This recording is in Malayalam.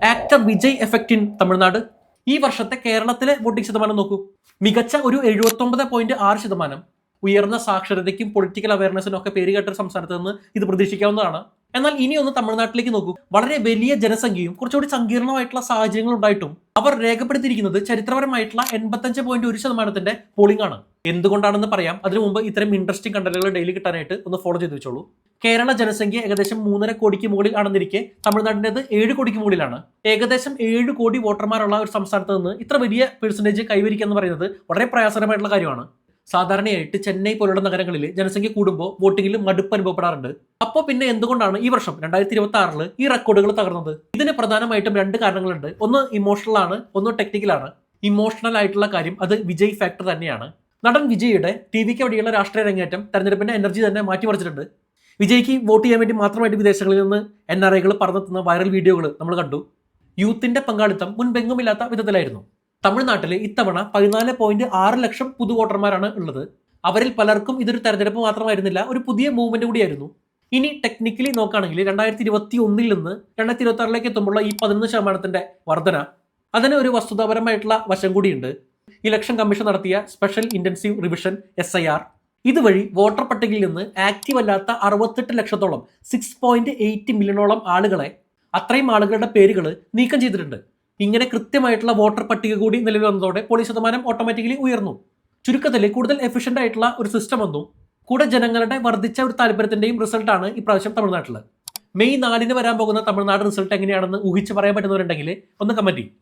Actor Vijay effect in Tamil Nadu. ഈ വർഷത്തെ കേരളത്തിലെ വോട്ടിംഗ് ശതമാനം നോക്കൂ. മികച്ച ഒരു 79.6%. ഉയർന്ന സാക്ഷരതയ്ക്കും പൊളിറ്റിക്കൽ അവയർനെസ്സിനും ഒക്കെ പേര് കേട്ട ഒരു സംസ്ഥാനത്ത് നിന്ന് ഇത് പ്രതീക്ഷിക്കാവുന്നതാണ്. എന്നാൽ ഇനി ഒന്ന് തമിഴ്നാട്ടിലേക്ക് നോക്കൂ. വളരെ വലിയ ജനസംഖ്യയും കുറച്ചുകൂടി സങ്കീർണമായിട്ടുള്ള സാഹചര്യങ്ങൾ ഉണ്ടായിട്ടും അവർ രേഖപ്പെടുത്തിയിരിക്കുന്നത് ചരിത്രപരമായിട്ടുള്ള 85.1% പോളിംഗ് ആണ്. എന്തുകൊണ്ടാണെന്ന് പറയാം. അതിനു മുമ്പ് ഇത്തരം ഇൻട്രസ്റ്റിംഗ് കണ്ടന്റുകൾ ഡെയിലി കിട്ടാനായിട്ട് ഒന്ന് ഫോളോ ചെയ്ത് വെച്ചോളൂ. കേരള ജനസംഖ്യ ഏകദേശം 3.5 കോടിക്ക് മുകളിൽ ആണെന്നിരിക്കെ തമിഴ്നാടിൻ്റെത് 7 കോടിക്ക് മുകളിലാണ്. ഏകദേശം 7 കോടി വോട്ടർമാരുള്ള ഒരു സംസ്ഥാനത്ത് നിന്ന് ഇത്ര വലിയ പെർസെന്റേജ് കൈവരിക്കുക എന്ന് പറയുന്നത് വളരെ പ്രയാസകരമായിട്ടുള്ള കാര്യമാണ്. സാധാരണയായിട്ട് ചെന്നൈ പോലുള്ള നഗരങ്ങളിൽ ജനസംഖ്യ കൂടുമ്പോൾ വോട്ടിംഗിൽ മടുപ്പ് അനുഭവപ്പെടാറുണ്ട്. അപ്പോൾ പിന്നെ എന്തുകൊണ്ടാണ് ഈ വർഷം 2026 ഈ റെക്കോർഡുകൾ തകർന്നത്? ഇതിന് പ്രധാനമായിട്ടും 2 കാരണങ്ങളുണ്ട്. ഒന്ന് ഇമോഷണൽ ആണ്, ഒന്ന് ടെക്നിക്കൽ ആണ്. ഇമോഷണൽ ആയിട്ടുള്ള കാര്യം അത് വിജയ് ഫാക്ടർ തന്നെയാണ്. നടൻ വിജയുടെ ടിവിക്ക് വഴിയുള്ള രാഷ്ട്രീയ രംഗേറ്റം തെരഞ്ഞെടുപ്പിന്റെ എനർജി തന്നെ മാറ്റിമറിച്ചിട്ടുണ്ട്. വിജയ്ക്ക് വോട്ട് ചെയ്യാൻ വേണ്ടി മാത്രമായിട്ട് വിദേശങ്ങളിൽ നിന്ന് NRIകൾ പറഞ്ഞെത്തുന്ന വൈറൽ വീഡിയോകൾ നമ്മൾ കണ്ടു. യൂത്തിന്റെ പങ്കാളിത്തം മുൻപെങ്ങുമില്ലാത്ത വിധത്തിലായിരുന്നു. തമിഴ്നാട്ടിൽ ഇത്തവണ 14.6 ലക്ഷം പുതു വോട്ടർമാരാണ് ഉള്ളത്. അവരിൽ പലർക്കും ഇതൊരു തെരഞ്ഞെടുപ്പ് മാത്രമായിരുന്നില്ല, ഒരു പുതിയ മൂവ്മെന്റ് കൂടിയായിരുന്നു. ഇനി ടെക്നിക്കലി നോക്കുകയാണെങ്കിൽ 2021 നിന്ന് 2026 എത്തുമ്പോൾ ഈ 11% വർധന, അതിന് ഒരു വസ്തുതാപരമായിട്ടുള്ള വശം കൂടിയുണ്ട്. ഇലക്ഷൻ കമ്മീഷൻ നടത്തിയ സ്പെഷ്യൽ ഇന്റൻസീവ് റിവിഷൻ SIR ഇതുവഴി വോട്ടർ പട്ടികയിൽ നിന്ന് ആക്റ്റീവ് അല്ലാത്ത 68 ലക്ഷത്തോളം 6.8 മില്യണോളം ആളുകളെ, അത്രയും ആളുകളുടെ പേരുകൾ നീക്കം ചെയ്തിട്ടുണ്ട്. ഇങ്ങനെ കൃത്യമായിട്ടുള്ള വോട്ടർ പട്ടിക കൂടി നിലവിൽ വന്നതോടെ പോളിംഗ് ശതമാനം ഓട്ടോമാറ്റിക്കലി ഉയർന്നു. ചുരുക്കത്തിൽ കൂടുതൽ എഫിഷ്യന്റ് ആയിട്ടുള്ള ഒരു സിസ്റ്റം വന്നു. കൂടെ ജനങ്ങളുടെ വർദ്ധിച്ച ഒരു താല്പര്യത്തിന്റെയും റിസൾട്ടാണ് ഇപ്രാവശ്യം തമിഴ്നാട്ടിൽ. മെയ് 4 വരാൻ പോകുന്ന തമിഴ്നാട് റിസൾട്ട് എങ്ങനെയാണെന്ന് ഊഹിച്ച് പറയാൻ പറ്റുന്നവരുണ്ടെങ്കിൽ ഒന്ന് കമന്റ് ചെയ്യും.